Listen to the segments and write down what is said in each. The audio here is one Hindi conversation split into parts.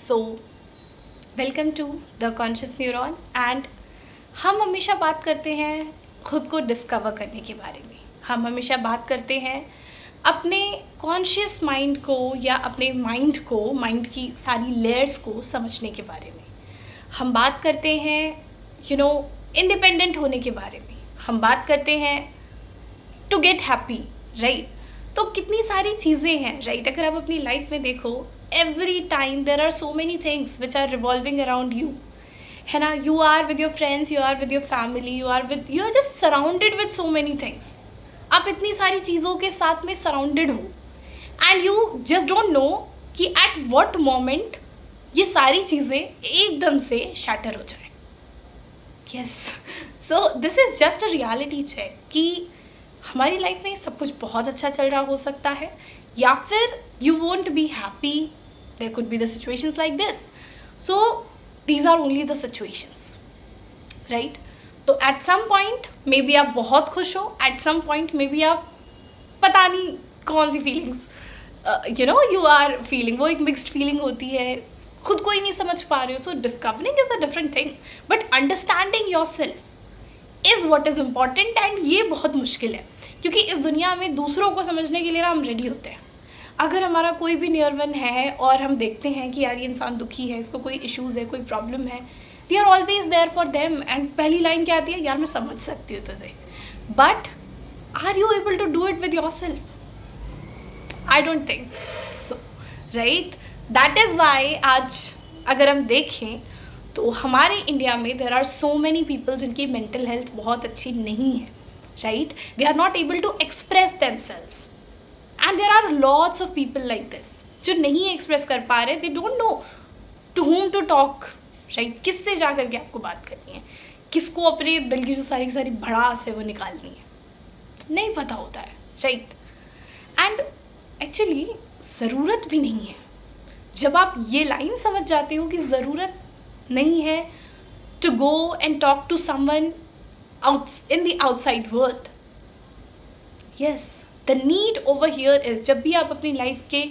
So welcome to the conscious neuron and हम हमेशा बात करते हैं खुद को डिस्कवर करने के बारे में। हम हमेशा बात करते हैं अपने कॉन्शियस माइंड को या अपने माइंड की सारी लेयर्स को समझने के बारे में। हम बात करते हैं इंडिपेंडेंट होने के बारे में। हम बात करते हैं टू गेट हैप्पी, राइट। तो कितनी सारी चीज़ें हैं, राइट। अगर आप अपनी लाइफ में देखो, every time there are so many things which are revolving around you, है ना। You are with your friends, you are with your family, you are just surrounded with so many things. आप इतनी सारी चीज़ों के साथ में सराउंडेड हो and you just don't know कि एट व्हाट मोमेंट ये सारी चीज़ें एकदम से शैटर हो जाए। Yes, so this is just a reality check कि हमारी लाइफ में सब कुछ बहुत अच्छा चल रहा हो सकता है, या फिर you won't be happy. There could be the situations like this. So these are only the situations, right. तो at some point may be आप बहुत खुश हो, at some point may be आप पता नहीं कौन सी फीलिंग्स यू आर फीलिंग, वो एक मिक्स्ड फीलिंग होती है, खुद को ही नहीं समझ पा रहे हो। So discovering is a different thing, but understanding your self is what is important. And ये बहुत मुश्किल है, क्योंकि इस दुनिया में दूसरों को समझने के लिए ना हम रेडी होते हैं। अगर हमारा कोई भी नियर वन है और हम देखते हैं कि यार ये इंसान दुखी है, इसको कोई इश्यूज़ है, कोई प्रॉब्लम है, we are always there for them. And पहली लाइन क्या आती है, यार मैं समझ सकती हूँ तुझे, but are you able to do it with yourself? I don't think so, right. That is why आज अगर हम देखें तो हमारे इंडिया में there are so many people जिनकी मेंटल हेल्थ बहुत अच्छी नहीं है, right. They are not able to express themselves and there are lots of people like this जो नहीं एक्सप्रेस कर पा रहे। They don't know to whom to talk, right. किससे जा करके आपको बात करनी है, किसको अपने दिल की जो सारी सारी भड़ास है वो निकालनी है, नहीं पता होता है, राइट। एंड एक्चुअली ज़रूरत भी नहीं है। जब आप ये लाइन समझ जाते हो कि ज़रूरत नहीं है to go and talk to someone in the outside world, yes, the need over here is जब भी आप अपनी लाइफ के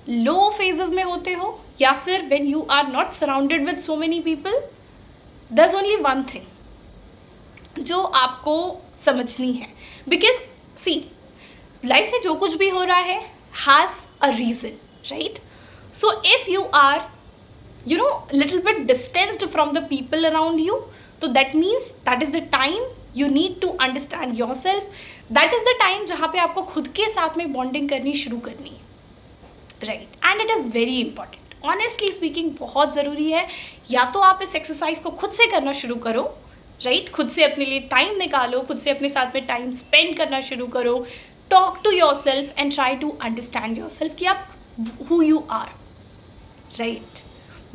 लो फेजेस में होते हो या फिर when you are not surrounded with so many people, there's only one thing जो आपको समझनी है। because see, लाइफ में जो कुछ भी हो रहा है has a reason, right? So if you are little bit distanced from the people around you, so that means that is the time you need to understand yourself. that is the time जहाँ पे आपको खुद के साथ में बॉन्डिंग करनी शुरू करनी है, right. And it is very important, honestly speaking बहुत ज़रूरी है। या तो आप इस एक्सरसाइज को खुद से करना शुरू करो, राइट। खुद से अपने लिए टाइम निकालो, खुद से अपने साथ में टाइम स्पेंड करना शुरू करो, talk to yourself and try to understand yourself कि आप who you are, right.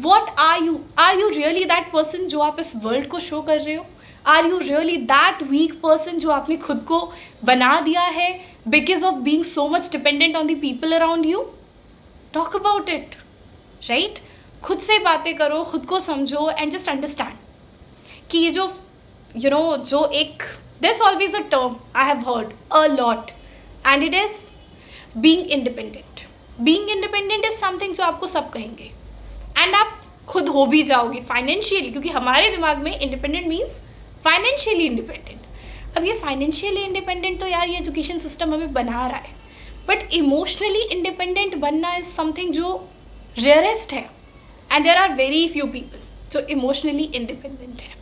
What are you really that person जो आप इस वर्ल्ड को शो कर रहे हो? Are you really that weak person जो आपने खुद को बना दिया है because of being so much dependent on the people around you? Talk about it, right. खुद से बातें करो, खुद को समझो एंड जस्ट अंडरस्टैंड कि ये जो जो एक this always a term I have heard a lot and it is being independent. Being independent is something जो आपको सब कहेंगे एंड आप खुद हो भी जाओगे फाइनेंशियली, क्योंकि हमारे दिमाग में इंडिपेंडेंट मीन्स फाइनेंशियली इंडिपेंडेंट। अब ये फाइनेंशियली इंडिपेंडेंट तो यार ये एजुकेशन सिस्टम हमें बना रहा है, बट इमोशनली इंडिपेंडेंट बनना इज समथिंग जो रेयरेस्ट है and there are very few people जो इमोशनली इंडिपेंडेंट है।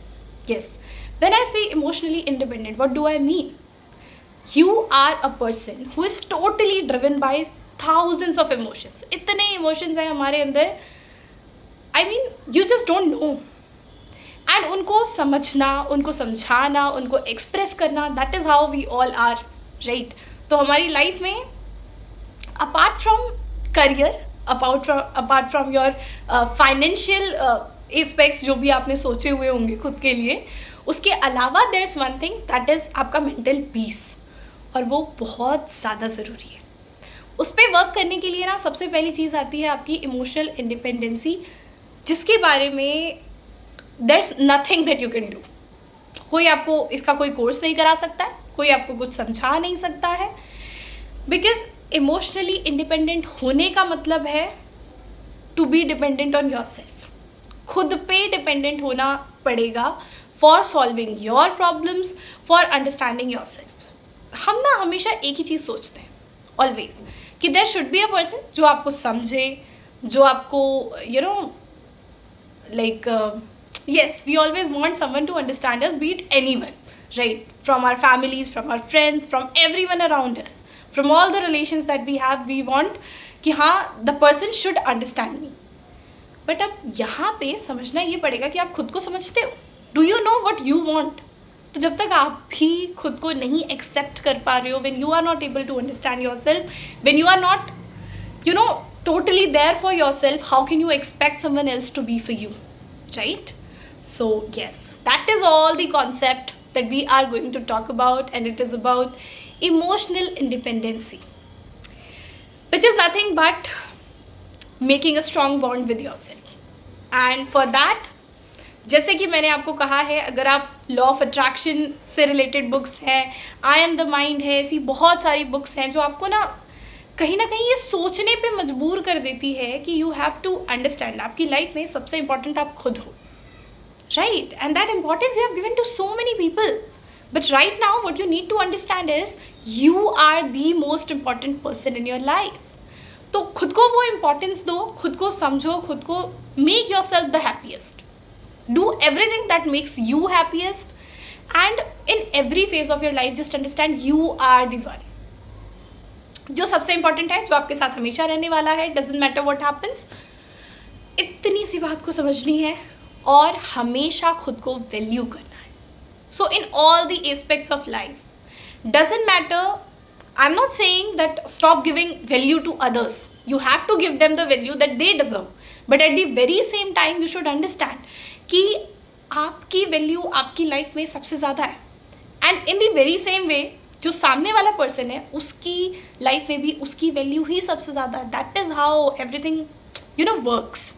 Yes, when I say emotionally independent what do I mean? You are a person who is totally driven by thousands of emotions. इतने इमोशंस हैं हमारे अंदर, I mean, you just don't know. And उनको समझना, उनको समझाना, उनको एक्सप्रेस करना, that is how we all are, right. तो हमारी लाइफ में apart from career, apart from your financial aspects जो भी आपने सोचे हुए होंगे खुद के लिए, उसके अलावा there is one thing that is आपका मेंटल पीस, और वो बहुत ज़्यादा ज़रूरी है। उस पर वर्क करने के लिए ना सबसे पहली चीज़ आती है आपकी इमोशनल इंडिपेंडेंसी, जिसके बारे में there is nothing that you can do. कोई आपको इसका कोई कोर्स नहीं करा सकता है, कोई आपको कुछ समझा नहीं सकता है, बिकॉज इमोशनली इंडिपेंडेंट होने का मतलब है to be dependent on yourself. खुद पे डिपेंडेंट होना पड़ेगा for solving your problems, for understanding your self. हम ना हमेशा एक ही चीज़ सोचते हैं ऑलवेज, कि there should be a person जो आपको समझे, जो आपको you know like yes, we always want someone to understand us, be it anyone, right? From our families, from our friends, from everyone around us, from all the relations that we have, we want कि हाँ the person should understand me. But अब यहाँ पे समझना ये पड़ेगा कि आप खुद को समझते हो. Do you know what you want? तो जब तक आप भी खुद को नहीं एक्सेप्ट कर पा रहे हो, when you are not able to understand yourself, when you are not totally there for yourself, how can you expect someone else to be for you, right? So yes, that is all the concept that we are going to talk about, and it is about emotional independency, which is nothing but making a strong bond with yourself. And for that, जैसे कि मैंने आपको कहा है, अगर आप लॉ ऑफ अट्रैक्शन से रिलेटेड बुक्स हैं, आई एम द माइंड है, ऐसी बहुत सारी बुक्स हैं जो आपको ना कहीं ये सोचने पे मजबूर कर देती है कि यू हैव टू अंडरस्टैंड आपकी लाइफ में सबसे इंपॉर्टेंट आप खुद हो, right? And that importance you have given to so many people, but right now what you need to understand is you are the most important person in your life. तो खुद को वो इंपॉर्टेंस दो, खुद को समझो, खुद को make your self the happiest. Do everything that makes you happiest, and in every phase of your life just understand you are the one. जो सबसे important है, जो आपके साथ हमेशा रहने वाला है, doesn't matter what happens. इतनी सी बात को समझनी है और हमेशा खुद को वैल्यू करना है. So in all the aspects of life, doesn't matter. I'm not saying that stop giving value to others. You have to give them the value that they deserve. But at the very same time, you should understand कि आपकी वैल्यू आपकी लाइफ में सबसे ज़्यादा है. And in the very same way जो सामने वाला पर्सन है उसकी लाइफ में भी उसकी वैल्यू ही सबसे ज़्यादा है. That is how everything works.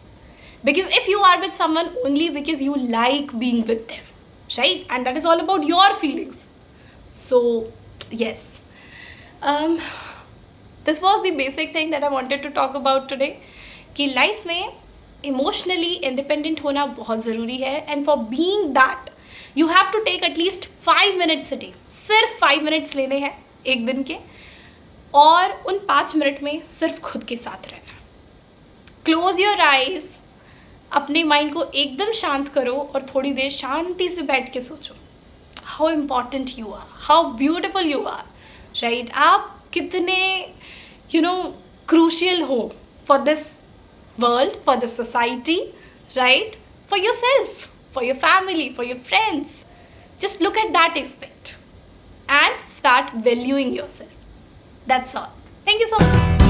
Because if you are with someone only because you like being with them, right? And that is all about your feelings. So yes, this was the basic thing that I wanted to talk about today, कि लाइफ में इमोशनली इंडिपेंडेंट होना बहुत ज़रूरी है. And for being that you have to take at least 5 minutes a day. सिर्फ 5 मिनट्स लेने हैं एक दिन के, और उन 5 मिनट में सिर्फ खुद के साथ रहना. क्लोज योर आइज, अपने माइंड को एकदम शांत करो और थोड़ी देर शांति से बैठ के सोचो how important you are, how beautiful you are, right? आप कितने क्रूशियल हो for this world, for the society, right? For yourself, for your family, for your friends. Just look at that aspect and start valuing yourself. That's all. Thank you so much.